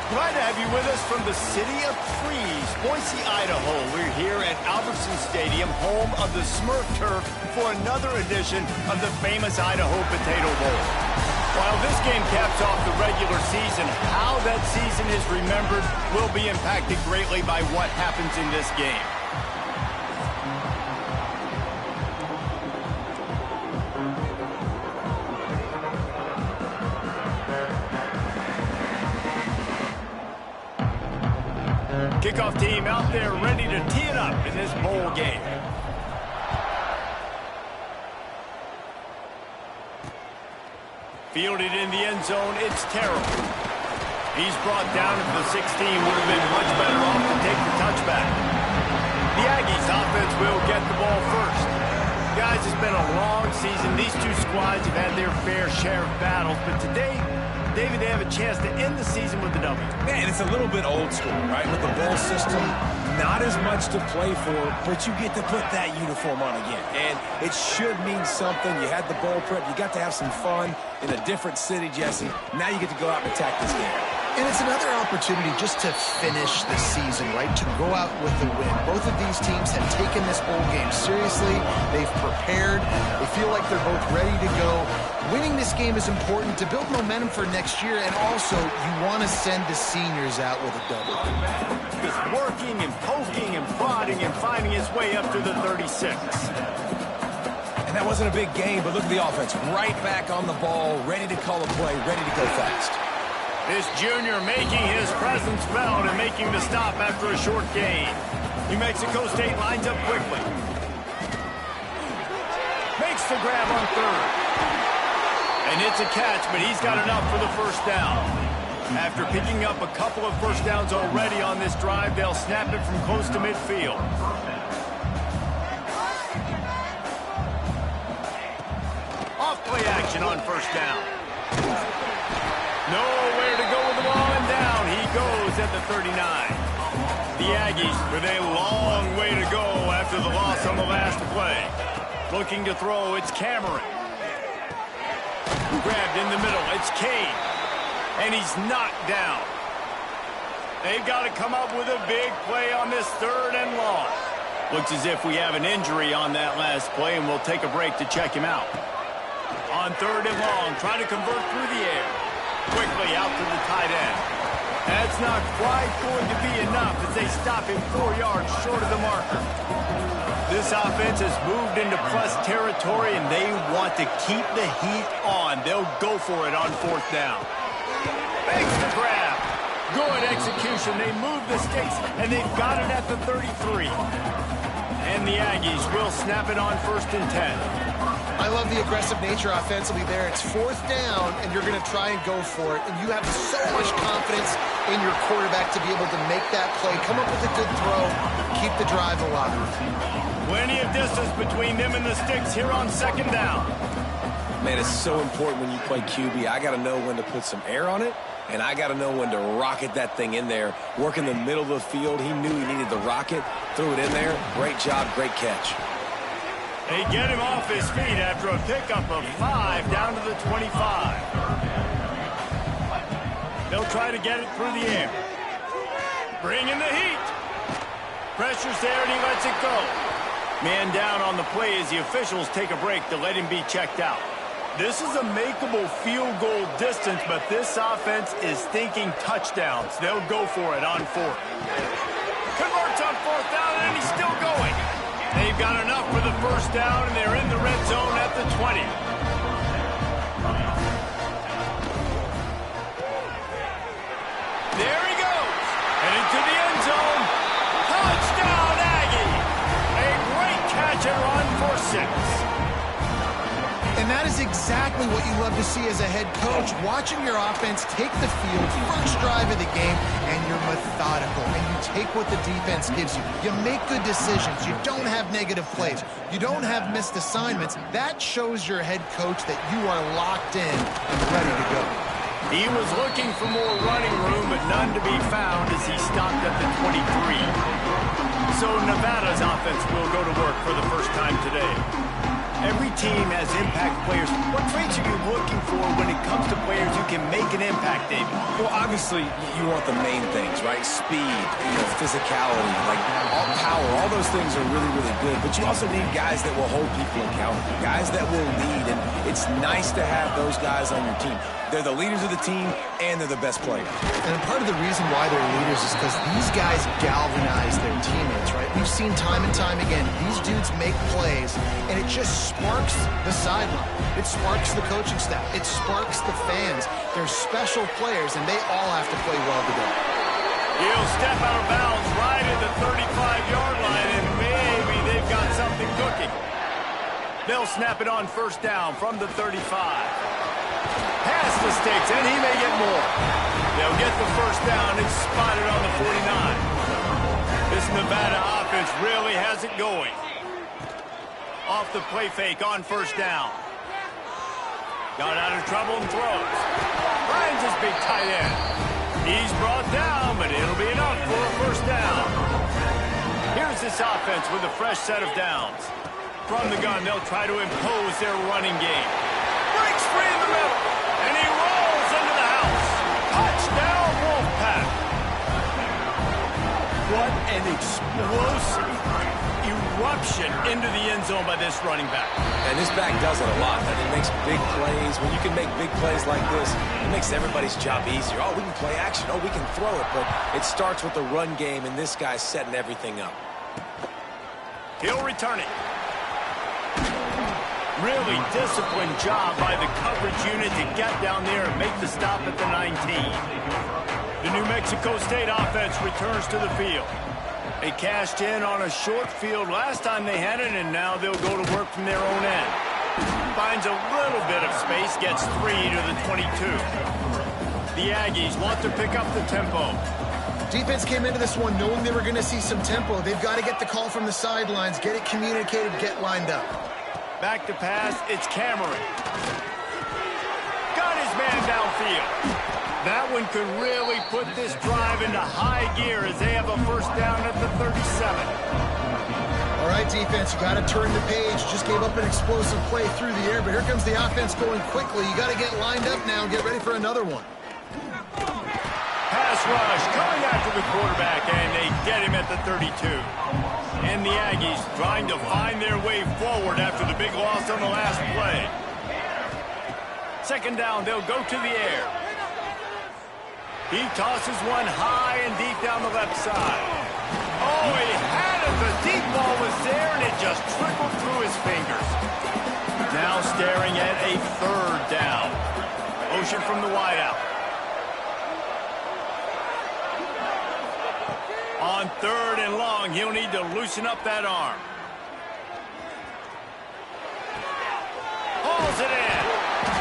Glad to have you with us from the city of trees, Boise, Idaho. We're here at Albertson Stadium, home of the Smurf Turf, for another edition of the famous Idaho Potato Bowl. While this game caps off the regular season, how that season is remembered will be impacted greatly by what happens in this game. Kickoff team out there ready to tee it up in this bowl game. Fielded in the end zone, it's Terrell. He's brought down at the 16, would have been much better off to take the touchback. The Aggies offense will get the ball first. Guys, it's been a long season. These two squads have had their fair share of battles, but today, David, they have a chance to end the season with a W. Man, it's a little bit old school, right? With the bowl system, not as much to play for, but you get to put that uniform on again. And it should mean something. You had the bowl prep. You got to have some fun in a different city, Jesse. Now you get to go out and attack this game. And it's another opportunity just to finish the season, right? To go out with a win. Both of these teams have taken this bowl game seriously. They've prepared. They feel like they're both ready to go. Winning this game is important to build momentum for next year, and also you want to send the seniors out with a W. Just working and poking and prodding and finding his way up to the 36. And that wasn't a big game, but look at the offense. Right back on the ball, ready to call a play, ready to go fast. This junior making his presence felt and making the stop after a short gain. New Mexico State lines up quickly. Makes the grab on third. And it's a catch, but he's got enough for the first down. After picking up a couple of first downs already on this drive, they'll snap it from close to midfield. Off play action on first down. Nowhere to go with the ball, and down he goes at the 39. The Aggies with a long way to go after the loss on the last play. Looking to throw, it's Cameron. Grabbed in the middle, it's Kane. And he's knocked down. They've got to come up with a big play on this third and long. Looks as if we have an injury on that last play, and we'll take a break to check him out. On third and long, trying to convert through the air. Quickly out to the tight end. That's not quite going to be enough as they stop him 4 yards short of the marker. This offense has moved into plus territory, and they want to keep the heat on. They'll go for it on fourth down. Makes the grab. Good execution. They move the sticks, and they've got it at the 33. And the Aggies will snap it on first and 10. I love the aggressive nature offensively there. It's fourth down, and you're going to try and go for it. And you have so much confidence in your quarterback to be able to make that play, come up with a good throw, keep the drive alive. Plenty of distance between them and the sticks here on second down. Man, it's so important when you play QB. I got to know when to put some air on it, and I got to know when to rocket that thing in there. Work in the middle of the field. He knew he needed the rocket, threw it in there. Great job, great catch. They get him off his feet after a pickup of 5 down to the 25. They'll try to get it through the air. Bring in the heat. Pressure's there, and he lets it go. Man down on the play as the officials take a break to let him be checked out. This is a makeable field goal distance, but this offense is thinking touchdowns. They'll go for it on fourth. Converts on fourth down, and he's still going. They've got enough for the first down, and they're in the red zone at the 20. There he goes. And into the end zone. Touchdown, Aggie. A great catch and run for 6. And that is exactly what you love to see as a head coach, watching your offense take the field, first drive of the game, and you're methodical, and you take what the defense gives you. You make good decisions. You don't have negative plays. You don't have missed assignments. That shows your head coach that you are locked in and ready to go. He was looking for more running room, but none to be found as he stopped at the 23. So Nevada's offense will go to work for the first time today. Every team has impact players. What traits are you looking for when it comes to players who can make an impact, David? Well, obviously, you want the main things, right? Speed, physicality, like all power. All those things are really, really good. But you also need guys that will hold people accountable, guys that will lead. And it's nice to have those guys on your team. They're the leaders of the team, and they're the best players. And part of the reason why they're leaders is because these guys galvanize their teammates, right? We've seen time and time again, these dudes make plays, and it just sparks the sideline. It sparks the coaching staff. It sparks the fans. They're special players, and they all have to play well together. He'll step out of bounds right at the 35-yard line, and maybe they've got something cooking. They'll snap it on first down from the 35. Pass the sticks, and he may get more. They'll get the first down. It's spotted on the 49. This Nevada offense really has it going. Off the play fake on first down. Got out of trouble and throws. Finds his big tight end. He's brought down, but it'll be enough for a first down. Here's this offense with a fresh set of downs. From the gun, they'll try to impose their running game. Breaks free in the middle, and he rolls into the house. Touchdown, Wolfpack. What an explosive eruption into the end zone by this running back. And this back does it a lot. I mean, it makes big plays. When you can make big plays like this, it makes everybody's job easier. Oh, we can play action. Oh, we can throw it. But it starts with the run game, and this guy's setting everything up. He'll return it. Really disciplined job by the coverage unit to get down there and make the stop at the 19. The New Mexico State offense returns to the field. They cashed in on a short field last time they had it, and now they'll go to work from their own end. Finds a little bit of space, gets 3 to the 22. The Aggies want to pick up the tempo. Defense came into this one knowing they were going to see some tempo. They've got to get the call from the sidelines, get it communicated, get lined up. Back to pass, it's Cameron. Got his man downfield. That one could really put this drive into high gear as they have a first down at the 37. All right, defense, you got to turn the page. Just gave up an explosive play through the air, but here comes the offense going quickly. You got to get lined up now and get ready for another one. Pass rush coming after the quarterback, and they get him at the 32. And the Aggies trying to find their way forward after the big loss on the last play. Second down, they'll go to the air. He tosses one high and deep down the left side. Oh, he had it. The deep ball was there, and it just trickled through his fingers. Now staring at a third down. Motion from the wideout. On third and long, he'll need to loosen up that arm. Hauls it in.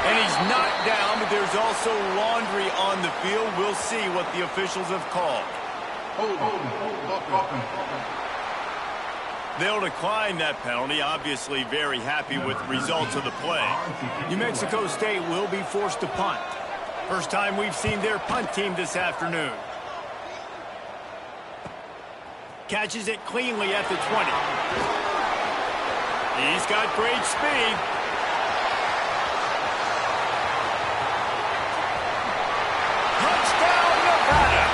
And he's knocked down, but there's also laundry on the field. We'll see what the officials have called. They'll decline that penalty, obviously very happy with the results of the play. New Mexico State will be forced to punt. First time we've seen their punt team this afternoon. Catches it cleanly at the 20. He's got great speed. Touchdown, Nevada!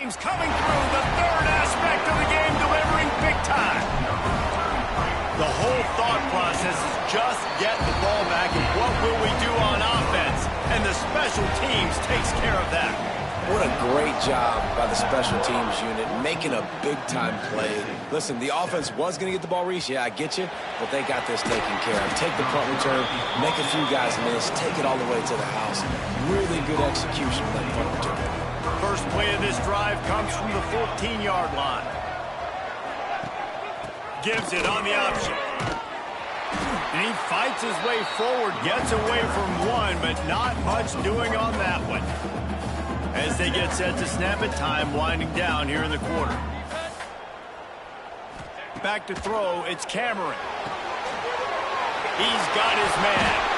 Teams coming through, the third aspect of the game, delivering big time. The whole thought process is just get the ball back and what will we do on offense? And the special teams takes care of that. What a great job by the special teams unit, making a big-time play. Listen, the offense was going to get the ball, Reese. Yeah, I get you, but they got this taken care of. Take the punt return, make a few guys miss, take it all the way to the house. Really good execution of that punt return. First play of this drive comes from the 14-yard line. Gives it on the option. And he fights his way forward, gets away from one, but not much doing on that one. As they get set to snap it, time winding down here in the quarter. Back to throw, it's Cameron. He's got his man.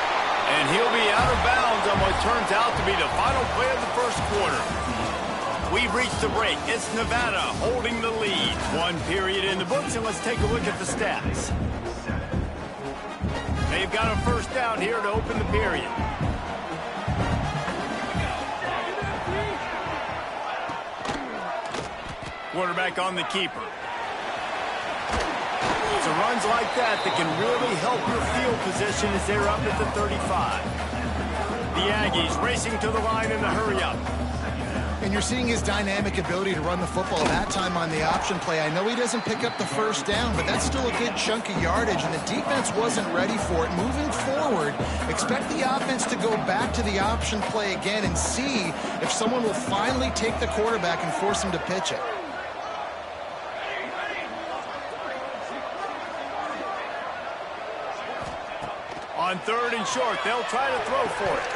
And he'll be out of bounds on what turns out to be the final play of the first quarter. We've reached the break. It's Nevada holding the lead. One period in the books, and let's take a look at the stats. They've got a first down here to open the period. Quarterback on the keeper. It's runs like that can really help your field position as they're up at the 35. The Aggies racing to the line in the hurry-up. And you're seeing his dynamic ability to run the football that time on the option play. I know he doesn't pick up the first down, but that's still a good chunk of yardage, and the defense wasn't ready for it. Moving forward, expect the offense to go back to the option play again and see if someone will finally take the quarterback and force him to pitch it. On third and short, they'll try to throw for it.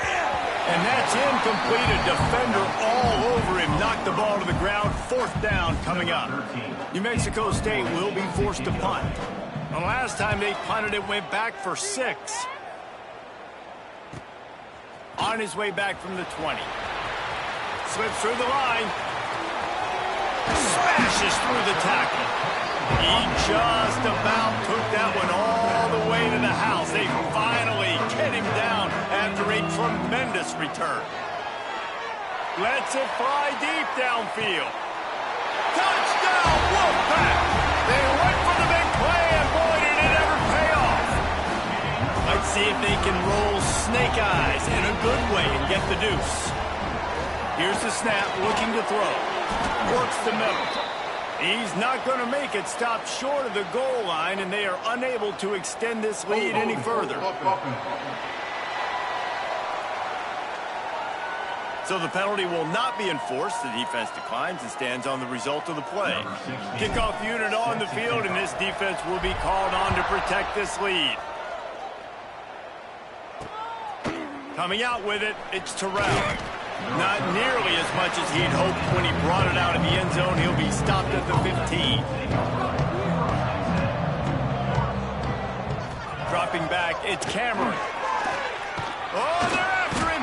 And that's incomplete. A defender all over him. Knocked the ball to the ground. Fourth down coming up. New Mexico State will be forced to punt. The last time they punted, it went back for 6. On his way back from the 20. Slips through the line. Smashes through the tackle. He just about took that one all the way to the house. They finally get him down after a tremendous return. Lets it fly deep downfield. Touchdown, Wolfpack! They went for the big play, and boy, did it ever pay off. Let's see if they can roll snake eyes in a good way and get the deuce. Here's the snap, looking to throw. Works the middle. He's not going to make it. Stop short of the goal line, and they are unable to extend this lead any further. So the penalty will not be enforced. The defense declines and stands on the result of the play. Kickoff unit on the field, and this defense will be called on to protect this lead. Coming out with it, it's Terrell. Not nearly as much as he'd hoped when he brought it out of the end zone. He'll be stopped at the 15. Dropping back, it's Cameron. Oh, they're after him.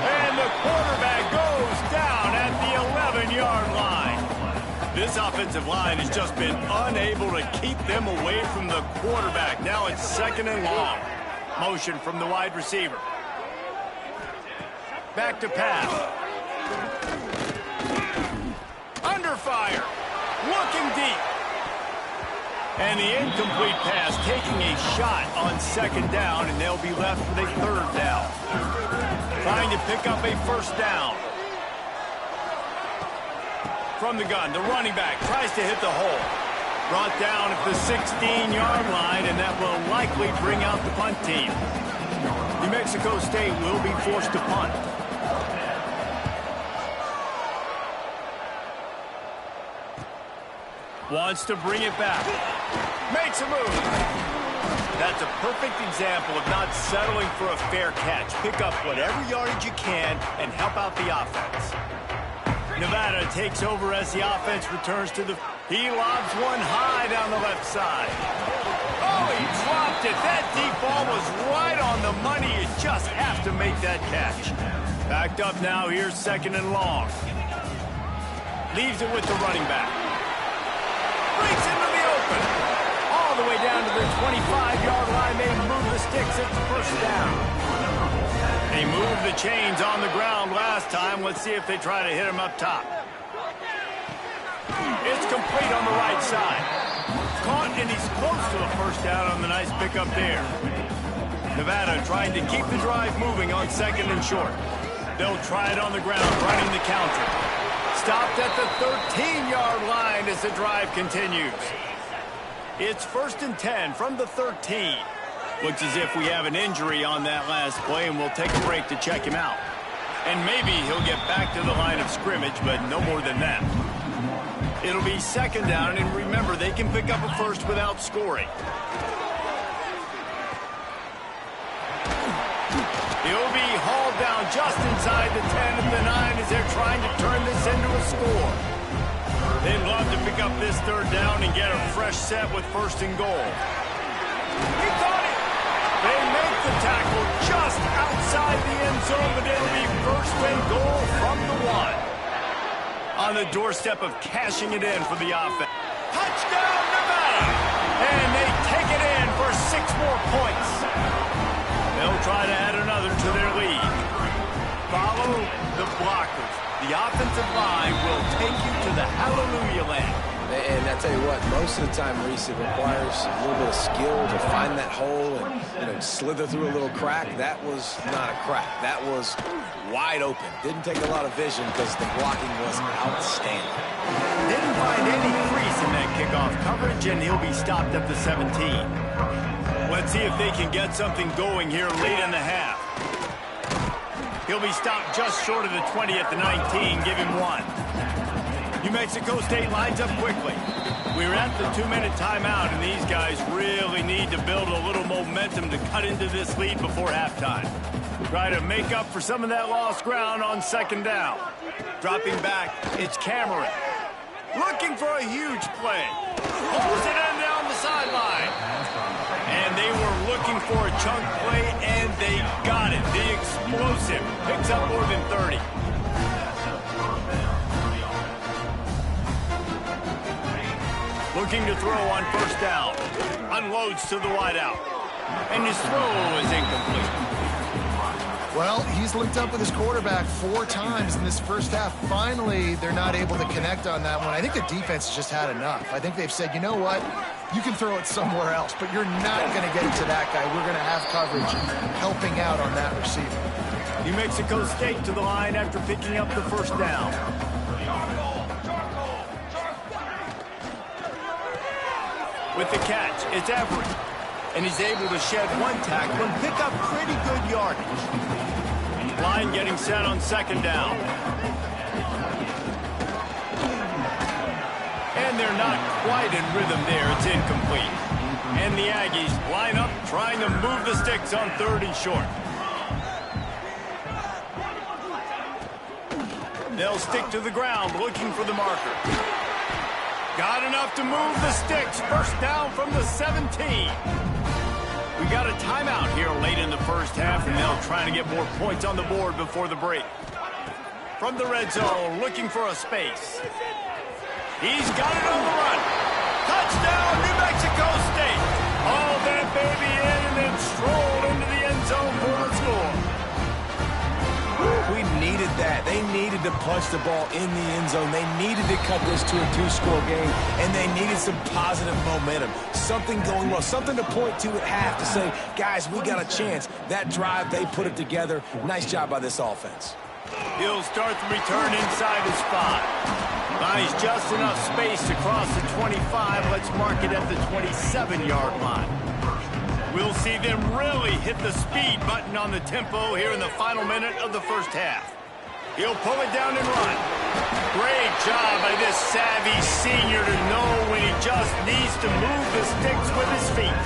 And the quarterback goes down at the 11-yard line. This offensive line has just been unable to keep them away from the quarterback. Now it's second and long. Motion from the wide receiver. Back to pass. Under fire. Looking deep. And the incomplete pass taking a shot on second down, and they'll be left with a third down. Trying to pick up a first down. From the gun, the running back tries to hit the hole. Brought down at the 16-yard line, and that will likely bring out the punt team. New Mexico State will be forced to punt. Wants to bring it back. Makes a move. That's a perfect example of not settling for a fair catch. Pick up whatever yardage you can and help out the offense. Nevada takes over as the offense returns to the... He lobs one high down the left side. Oh, he dropped it. That deep ball was right on the money. You just have to make that catch. Backed up now. Here's second and long. Leaves it with the running back. Breaks into the open. All the way down to the 25-yard line. They move the sticks at the first down. They moved the chains on the ground last time. Let's see if they try to hit him up top. It's complete on the right side. Caught, and he's close to the first down on the nice pickup there. Nevada trying to keep the drive moving on second and short. They'll try it on the ground, running the counter. Stopped at the 13-yard line as the drive continues. It's first and 10 from the 13. Looks as if we have an injury on that last play, and we'll take a break to check him out. And maybe he'll get back to the line of scrimmage, but no more than that. It'll be second down, and remember, they can pick up a first without scoring. He'll be hauled down just inside the 10 of the 9 as they're trying to turn this into a score. They'd love to pick up this third down and get a fresh set with 1st and goal. He caught it! They make the tackle just outside the end zone, but it'll be 1st and goal from the 1. On the doorstep of cashing it in for the offense. Touchdown, Nevada! And they take it in for 6 more points. They'll try to add another to their lead. Follow the blockers. The offensive line will take you to the hallelujah land. And I tell you what, most of the time, Reese, it requires a little bit of skill to find that hole and slither through a little crack. That was not a crack. That was wide open. Didn't take a lot of vision because the blocking was outstanding. Didn't find any crease in that kickoff coverage, and he'll be stopped at the 17. Let's see if they can get something going here late in the half. He'll be stopped just short of the 20 at the 19. Give him 1. New Mexico State lines up quickly. We're at the 2-minute timeout, and these guys really need to build a little momentum to cut into this lead before halftime. Try to make up for some of that lost ground on 2nd down. Dropping back, it's Cameron. Looking for a huge play. Pulls it in down the sideline. And they were looking for a chunk play, and they got it. The explosive picks up more than 30. Looking to throw on 1st down. Unloads to the wideout. And his throw is incomplete. Well, he's linked up with his quarterback 4 times in this first half. Finally, they're not able to connect on that one. I think the defense just had enough. I think they've said, you know what? You can throw it somewhere else, but you're not going to get it to that guy. We're going to have coverage helping out on that receiver. New Mexico State to the line after picking up the 1st down. With the catch, it's Everett. And he's able to shed 1 tackle and pick up pretty good yardage. Line getting set on 2nd down. And they're not quite in rhythm there. It's incomplete. And the Aggies line up trying to move the sticks on 3rd and short. They'll stick to the ground looking for the marker. Got enough to move the sticks. 1st down from the 17. We got a timeout here late in the first half, and they'll try to get more points on the board before the break. From the red zone, looking for a space. He's got it on the run. Touchdown, New Mexico State. Hauled that baby in and then strolled into the end zone for the score. We needed that. They needed to punch the ball in the end zone. They needed to cut this to a 2-score game, and they needed some positive momentum. Something going well, something to point to at half to say, guys, we got a chance. That drive, they put it together. Nice job by this offense. He'll start the return inside his 5. Buys just enough space to cross the 25. Let's mark it at the 27-yard line. We'll see them really hit the speed button on the tempo here in the final minute of the first half. He'll pull it down and run. Great job by this savvy senior to know when he just needs to move the sticks with his feet.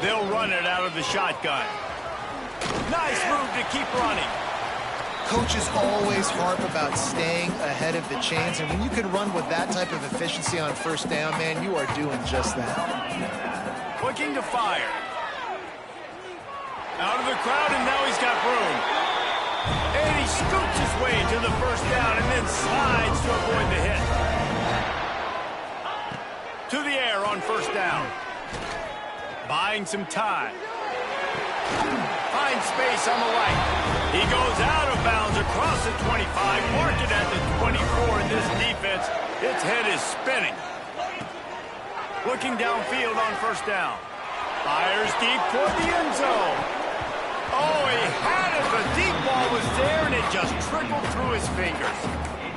They'll run it out of the shotgun. Nice move to keep running. Coaches always harp about staying ahead of the chains, and when you can run with that type of efficiency on 1st down, man, you are doing just that. Looking to fire. Out of the crowd, and now he's got room. And he scoots his way to the 1st down and then slides to avoid the hit. To the air on 1st down. Buying some time. Finds space on the right. He goes out of bounds across the 25, mark it at the 24, and this defense, its head is spinning. Looking downfield on 1st down. Fires deep toward the end zone. Oh, he had it. The deep ball was there, and it just trickled through his fingers.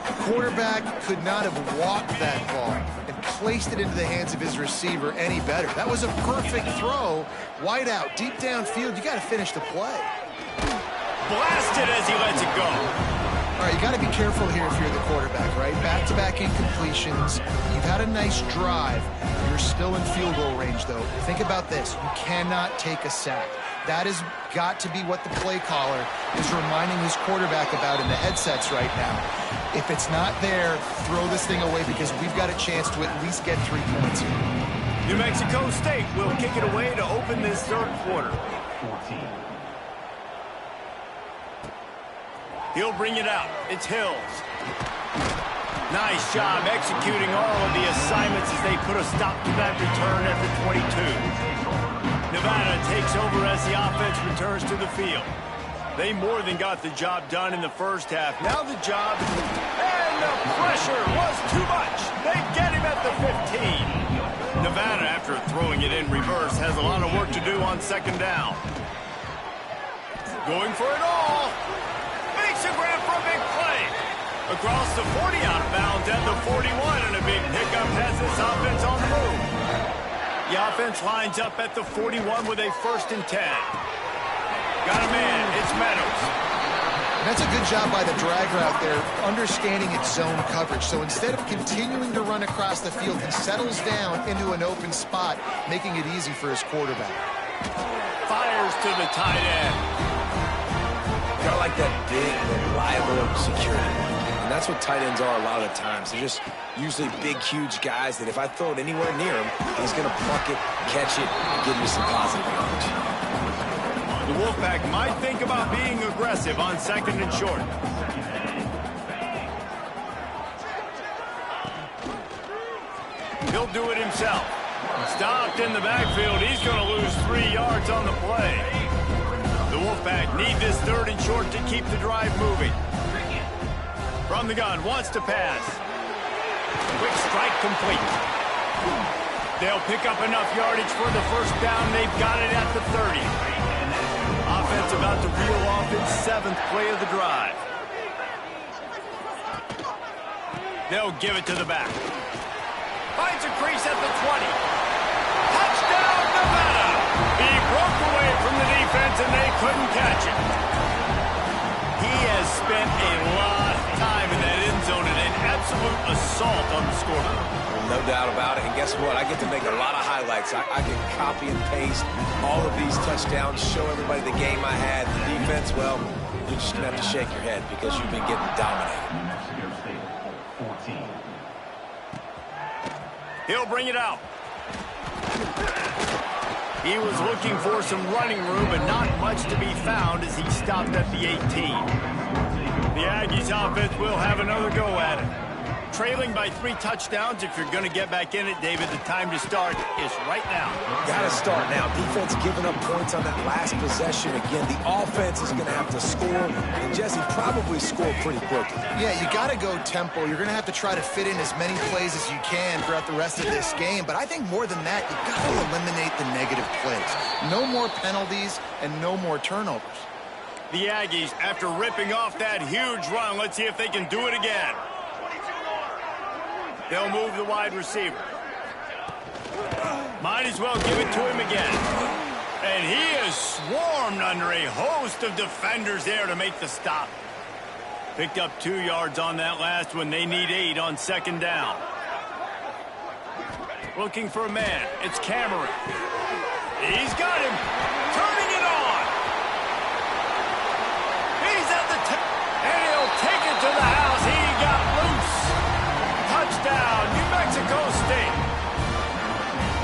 The quarterback could not have walked that ball and placed it into the hands of his receiver any better. That was a perfect throw. Wide out, deep downfield. You got to finish the play. Blasted as he lets it go. All right, you got got to be careful here if you're the quarterback, right? Back-to-back incompletions. You've had a nice drive. You're still in field goal range, though. Think about this. You cannot take a sack. That has got to be what the play caller is reminding his quarterback about in the headsets right now. If it's not there, throw this thing away because we've got a chance to at least get 3 points here. New Mexico State will kick it away to open this third quarter. He'll bring it out. It's Hills. Nice job executing all of the assignments as they put a stop to that return at the 22. Nevada takes over as the offense returns to the field. They more than got the job done in the first half. Now the job, and the pressure was too much. They get him at the 15. Nevada, after throwing it in reverse, has a lot of work to do on second down. Going for it all. Makes a grab for a big play. Across the 40, out of bounds at the 41, and a big pickup has this offense on the move. The offense lines up at the 41 with a 1st and 10. Got a man, it's Meadows. And that's a good job by the drag route there, understanding its zone coverage. So instead of continuing to run across the field, he settles down into an open spot, making it easy for his quarterback. Fires to the tight end. Kind of like that big, reliable security. And that's what tight ends are a lot of the times. They're just usually big, huge guys that if I throw it anywhere near him, he's going to pluck it, catch it, and give me some positive yardage. The Wolfpack might think about being aggressive on 2nd and short. He'll do it himself. Stopped in the backfield. He's going to lose 3 yards on the play. The Wolfpack need this 3rd and short to keep the drive moving. From the gun, wants to pass. Quick strike complete. They'll pick up enough yardage for the 1st down. They've got it at the 30. Offense about to reel off its 7th play of the drive. They'll give it to the back. Finds a crease at the 20. Touchdown, Nevada! He broke away from the defense and they couldn't catch it. He has spent a lot of time in that end zone and an absolute assault on the scoreboard. No doubt about it. And guess what? I get to make a lot of highlights. I can copy and paste all of these touchdowns, show everybody the game I had. The defense, well, you're just going to have to shake your head because you've been getting dominated. He'll bring it out. He was looking for some running room, but not much to be found as he stopped at the 18. The Aggies offense will have another go at it. Trailing by 3 touchdowns. If you're going to get back in it, David, the time to start is right now. Got to start now. Defense giving up points on that last possession. Again, the offense is going to have to score, and Jesse probably score pretty quickly. Yeah, you got to go tempo. You're going to have to try to fit in as many plays as you can throughout the rest of this game. But I think more than that, you've got to eliminate the negative plays. No more penalties and no more turnovers. The Aggies, after ripping off that huge run, let's see if they can do it again. They'll move the wide receiver. Might as well give it to him again. And he is swarmed under a host of defenders there to make the stop. Picked up 2 yards on that last one. They need 8 on 2nd down. Looking for a man. It's Cameron. He's got him. Turning it on. He's at the tip. And he'll take it to the house. He got loose. Touchdown, New Mexico State.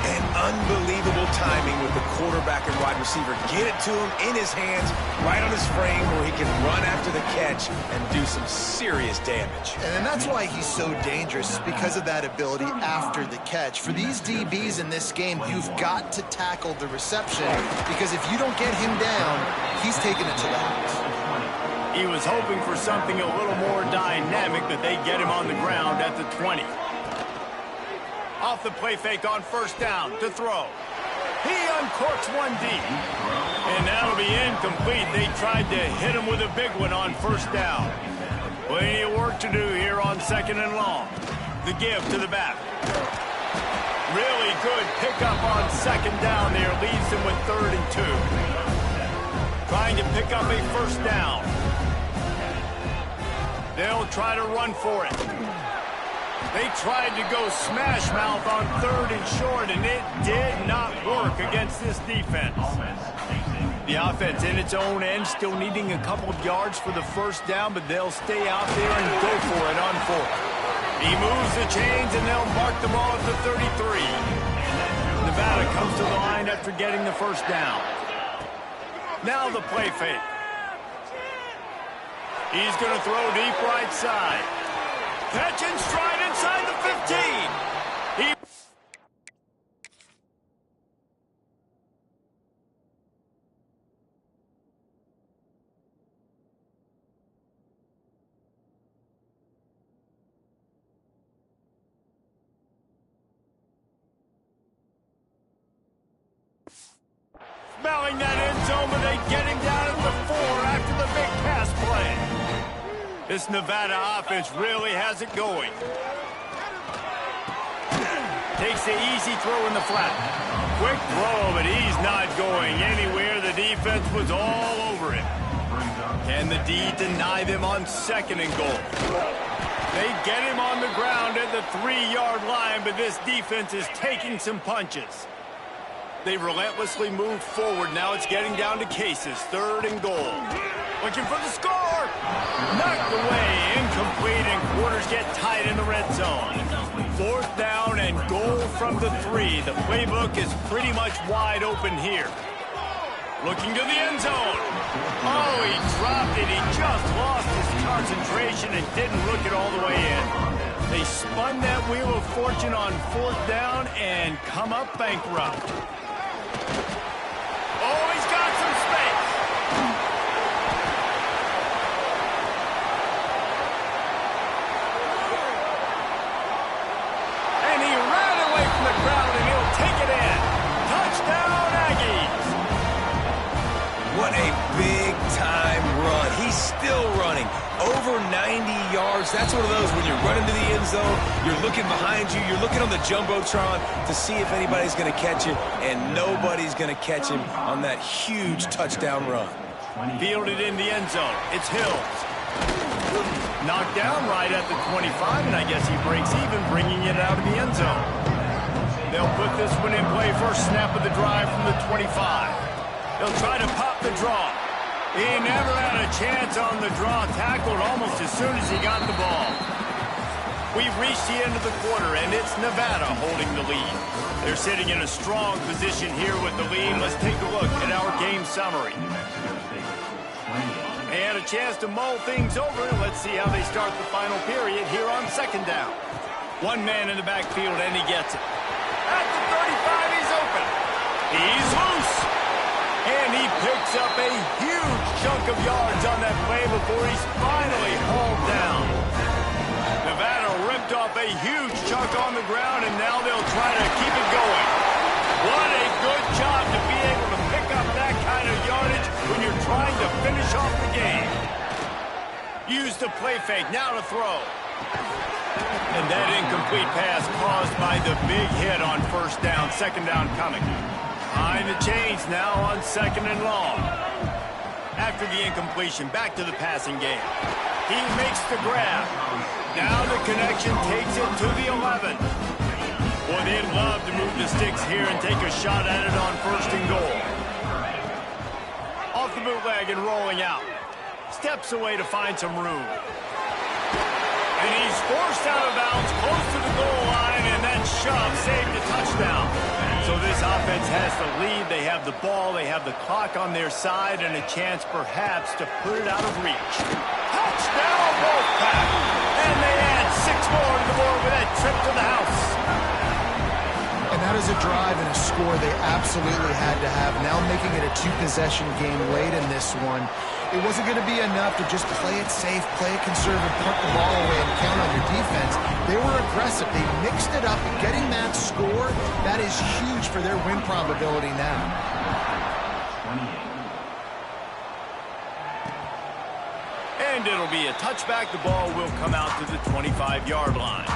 And unbelievable timing with the quarterback and wide receiver. Get it to him in his hands, right on his frame where he can run after the catch and do some serious damage. And that's why he's so dangerous, because of that ability after the catch. For these DBs in this game, you've got to tackle the reception, because if you don't get him down, he's taking it to the house. He was hoping for something a little more dynamic, but they get him on the ground at the 20. Off the play fake on 1st down to throw. He uncorks one deep. And that'll be incomplete. They tried to hit him with a big one on 1st down. Plenty of work to do here on 2nd and long. The give to the back. Really good pickup on 2nd down there. Leaves him with 3rd and 2. Trying to pick up a 1st down. They'll try to run for it. They tried to go smash mouth on 3rd and short, and it did not work against this defense. The offense in its own end, still needing a couple of yards for the first down, but they'll stay out there and go for it on 4th. He moves the chains, and they'll mark the ball at the 33. Nevada comes to the line after getting the first down. Now the play fake. He's going to throw deep right side. Catch and stride inside the 15. He smelling that end zone, but they get him down at the 4 after the big pass play. This Nevada offense really has it going. Takes the easy throw in the flat. Quick throw, but he's not going anywhere. The defense was all over him. Can the D deny them on 2nd and goal? They get him on the ground at the 3-yard line, but this defense is taking some punches. They relentlessly move forward. Now it's getting down to cases. 3rd and goal. Looking for the score. Knocked away. Incomplete, and quarters get tight in the red zone. 4th down and goal from the 3. The playbook is pretty much wide open here. Looking to the end zone. Oh, he dropped it. He just lost his concentration and didn't look it all the way in. They spun that wheel of fortune on 4th down and come up bankrupt. Oh, he's got some space. And he ran away from the crowd, and he'll take it in. Touchdown, Aggies. What a big-time run. He's still running. Over 90 yards. That's one of those when you're running to the end zone, you're looking behind you, you're looking on the Jumbotron to see if anybody's going to catch him, and nobody's going to catch him on that huge touchdown run. Fielded in the end zone. It's Hills. Knocked down right at the 25, and I guess he breaks even, bringing it out of the end zone. They'll put this one in play. First snap of the drive from the 25. They'll try to pop the draw. He never had a chance on the draw, tackled almost as soon as he got the ball. We've reached the end of the quarter, and it's Nevada holding the lead. They're sitting in a strong position here with the lead. Let's take a look at our game summary. They had a chance to mull things over. Let's see how they start the final period here on 2nd down. One man in the backfield, and he gets it. At the 35, he's open. He's loose. And he picks up a huge chunk of yards on that play before he's finally hauled down. Nevada ripped off a huge chunk on the ground, and now they'll try to keep it going. What a good job to be able to pick up that kind of yardage when you're trying to finish off the game. Use the play fake, now to throw. And that incomplete pass caused by the big hit on 1st down, 2nd down coming. Behind the chains now on 2nd and long. After the incompletion, back to the passing game. He makes the grab. Now the connection takes it to the 11. Boy, they'd love to move the sticks here and take a shot at it on 1st and goal. Off the bootleg and rolling out. Steps away to find some room. And he's forced out of bounds close to the goal line, and that shove saved a touchdown. So this offense has the lead. They have the ball. They have the clock on their side and a chance perhaps to put it out of reach. Touchdown, Wolfpack! And they add 6 more to the board with that trip to the house. And that is a drive and a score they absolutely had to have. Now making it a 2-possession game late in this one. It wasn't going to be enough to just play it safe, play it conservative, punt the ball away, and count on your defense. They were aggressive. They mixed it up. Getting that score, that is huge for their win probability now. And it'll be a touchback. The ball will come out to the 25-yard line.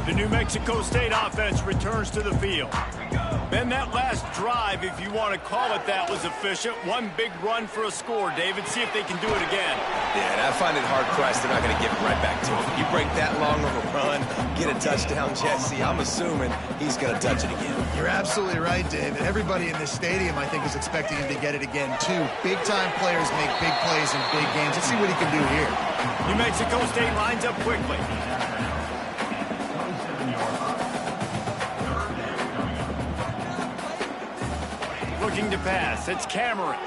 The New Mexico State offense returns to the field. Then that last drive, if you want to call it that, was efficient. One big run for a score, David. See if they can do it again. Yeah, and I find it hard-pressed they're not going to give it right back to him. You break that long of a run, get a touchdown, Jesse, I'm assuming he's going to touch it again. You're absolutely right, David. Everybody in this stadium, I think, is expecting him to get it again, too. Big-time players make big plays in big games. Let's see what he can do here. New Mexico State lines up quickly. Looking to pass. It's Cameron.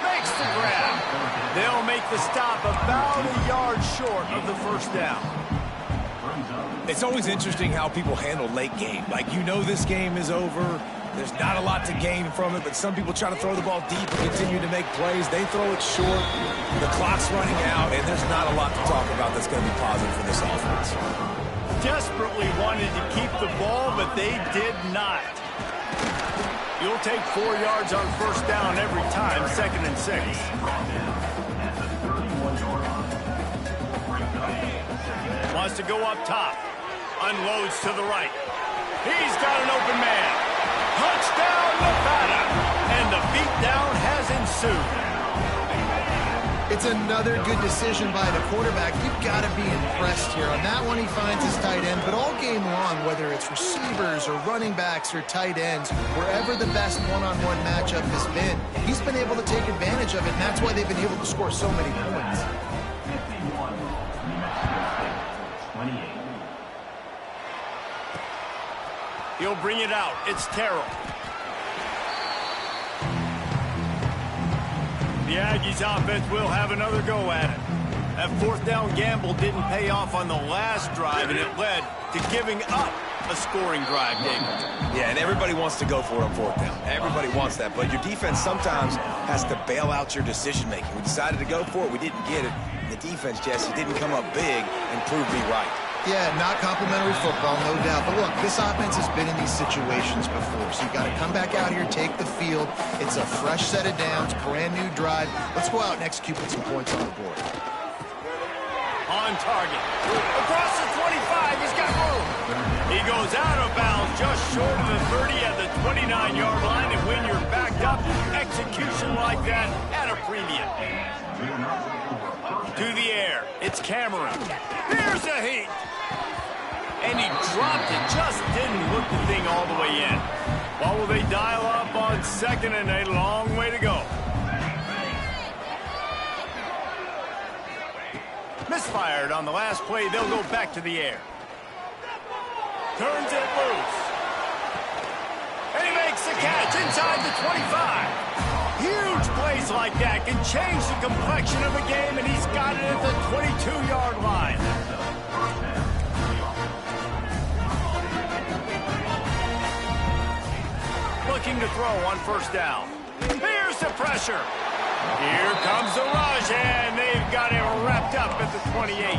Makes the grab. They'll make the stop about a yard short of the first down. It's always interesting how people handle late game. Like, you know this game is over. There's not a lot to gain from it, but some people try to throw the ball deep and continue to make plays. They throw it short. The clock's running out, and there's not a lot to talk about that's going to be positive for this offense. Desperately wanted to keep the ball, but they did not. You'll take 4 yards on first down every time, 2nd and 6. Wants to go up top. Unloads to the right. He's got an open man. Touchdown, Nevada. And the beatdown has ensued. It's another good decision by the quarterback. You've got to be impressed here. On that one, he finds his tight end. But all game long, whether it's receivers or running backs or tight ends, wherever the best one-on-one matchup has been, he's been able to take advantage of it, and that's why they've been able to score so many points. He'll bring it out. It's Terrell. The Aggies offense will have another go at it. That 4th down gamble didn't pay off on the last drive, and it led to giving up a scoring drive, David. Yeah, and everybody wants to go for it on 4th down. Everybody wants that, but your defense sometimes has to bail out your decision-making. We decided to go for it. We didn't get it. The defense, Jesse, didn't come up big and prove me right. Yeah, not complimentary football, no doubt. But look, this offense has been in these situations before, so you've got to come back out here, take the field. It's a fresh set of downs, brand new drive. Let's go out and execute with some points on the board. On target. Across the 25, he's got room. He goes out of bounds just short of the 30 at the 29-yard line, and when you're backed up, execution like that at a premium. To the air, it's Cameron. Here's a heat. And he dropped it, just didn't look the thing all the way in. What will they dial up on 2nd and a long way to go? Misfired on the last play, they'll go back to the air. Turns it loose. And he makes the catch inside the 25. Huge plays like that can change the complexion of a game, and he's got it at the 22-yard line. Looking to throw on first down. Here's the pressure. Here comes the rush, and they've got him wrapped up at the 28.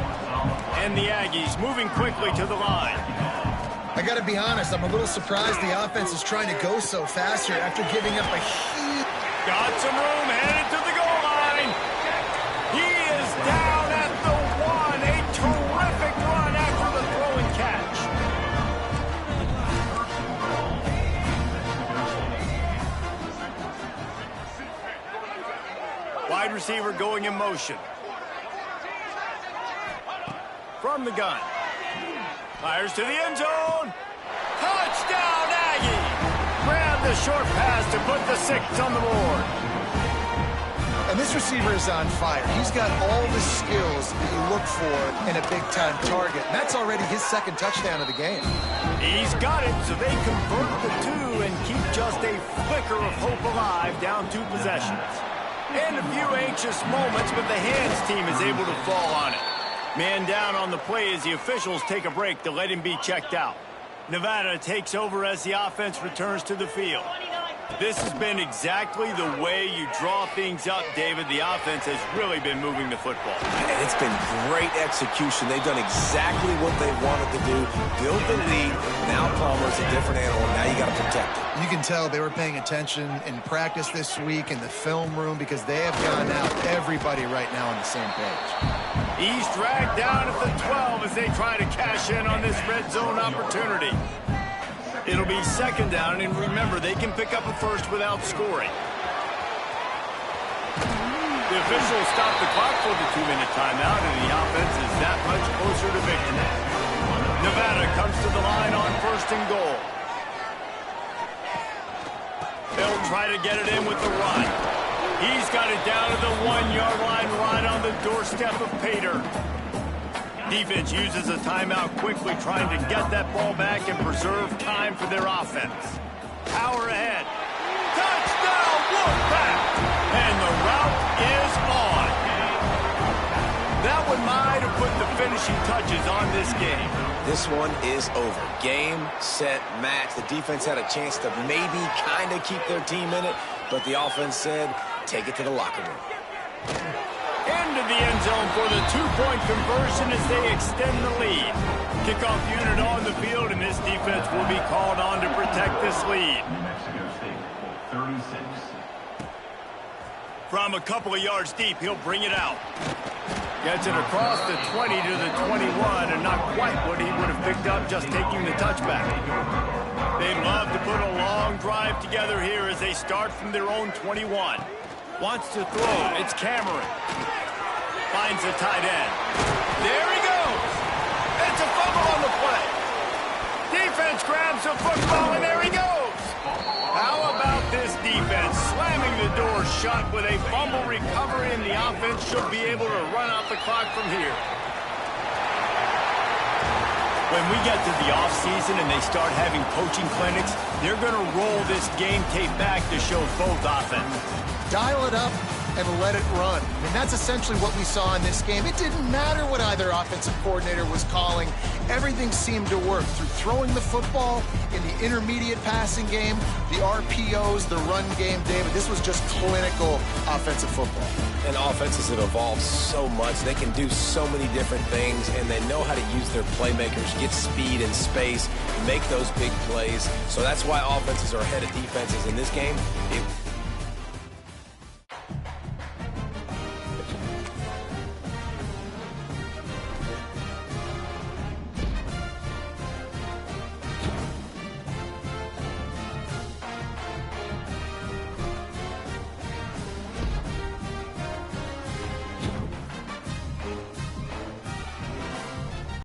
And the Aggies moving quickly to the line. I got to be honest, I'm a little surprised the offense is trying to go so fast here after giving up a huge... Got some room, headed to the goal line. He is down at the 1. A terrific run after the throw and catch. Wide receiver going in motion. From the gun. Fires to the end zone. Touchdown, Aggie! Grab the short pass to put the 6 on the board. And this receiver is on fire. He's got all the skills that you look for in a big-time target. And that's already his 2nd touchdown of the game. He's got it, so they convert the 2 and keep just a flicker of hope alive, down 2 possessions. And a few anxious moments, but the hands team is able to fall on it. Man down on the play as the officials take a break to let him be checked out. Nevada takes over as the offense returns to the field. This has been exactly the way you draw things up, David. The offense has really been moving the football. And it's been great execution. They've done exactly what they wanted to do. Build the lead. Now Palmer's a different animal. Now you got to protect it. You can tell they were paying attention in practice this week in the film room because they have gotten out everybody right now on the same page. He's dragged down at the 12 as they try to cash in on this red zone opportunity. It'll be second down, and remember, they can pick up a first without scoring. The officials stopped the clock for the 2-minute timeout, and the offense is that much closer to victory. Nevada comes to the line on 1st and goal. They'll try to get it in with the run. He's got it down to the 1-yard line right on the doorstep of Pater. Defense uses a timeout quickly, trying to get that ball back and preserve time for their offense. Power ahead. Touchdown, Wolfpack! And the route is on. That one might have put the finishing touches on this game. This one is over. Game, set, match. The defense had a chance to maybe kind of keep their team in it, but the offense said, take it to the locker room. Into the end zone for the 2-point conversion as they extend the lead. Kickoff unit on the field, and this defense will be called on to protect this lead. From a couple of yards deep, he'll bring it out. Gets it across the 20 to the 21, and not quite what he would have picked up just taking the touchback. They'd love to put a long drive together here as they start from their own 21. Wants to throw. It's Cameron. Finds a tight end. There he goes. It's a fumble on the play. Defense grabs the football, and there he goes. How about this defense slamming the door shut with a fumble recovery, and the offense should be able to run out the clock from here. When we get to the offseason and they start having coaching clinics, they're going to roll this game tape back to show both offenses. Dial it up and let it run. And that's essentially what we saw in this game. It didn't matter what either offensive coordinator was calling. Everything seemed to work through throwing the football in the intermediate passing game, the RPOs, the run game. David, this was just clinical offensive football. And offenses have evolved so much. They can do so many different things, and they know how to use their playmakers, get speed and space, make those big plays. So that's why offenses are ahead of defenses in this game.